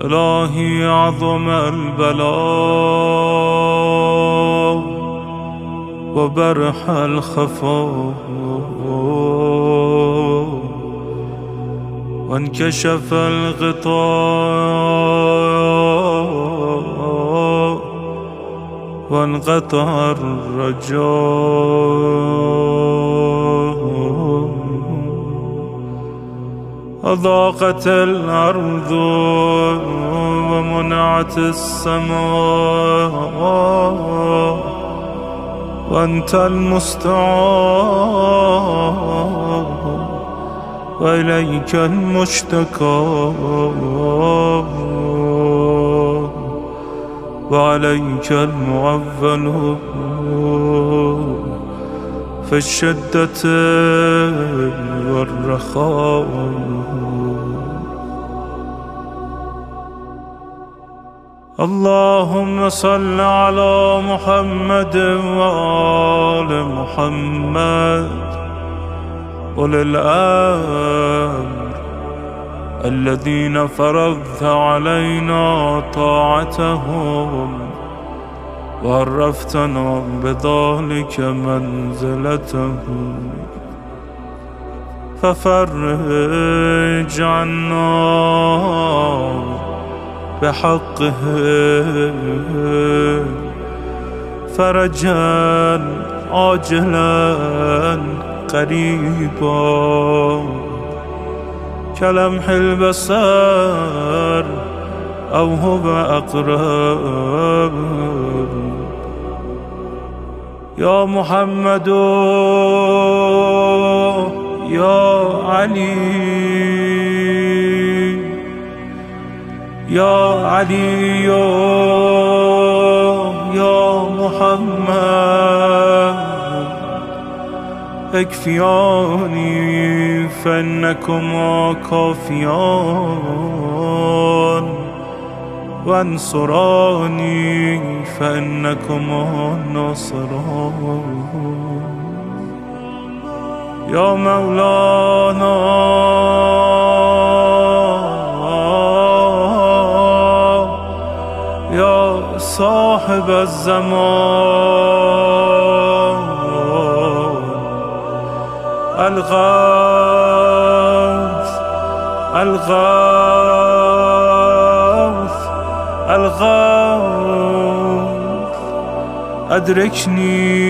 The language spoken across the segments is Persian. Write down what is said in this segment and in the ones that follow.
إلهي عظم البلاء وبرح الخفاء وانكشف الغطاء وانقطع الرجاء وضاقت الأرض ومنعت السماء وأنت المستعان وإليك المشتكى وعليك المعول في الشدة والرخاء. اللهم صل على محمد وآل محمد أولي الأمر الذين فرضت علينا طاعتهم وعرفتنا بذلك منزلتهم، ففرج عنا بحقهم فرجا عاجلا قريبا كلمح البصر أو هو أقرب. يا محمد يا علي يا علي يا محمد اكفياني فإنكما كافيان وانصراني فإنكما ناصران. يا مولانا يا صاحب الزمان الغوث الغوث الغوث أدركني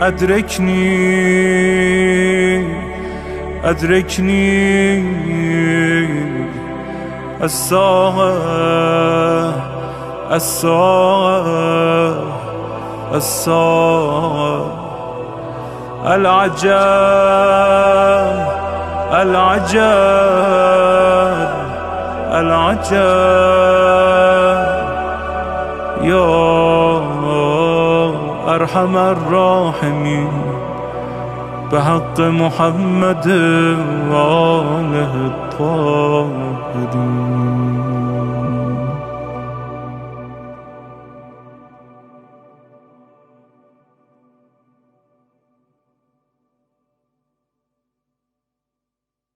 أدركني أدركني الساعة الساعة الساعة العجب العجب العجب. يا أرحم الراحمين بحق محمد وآله الطاهرين.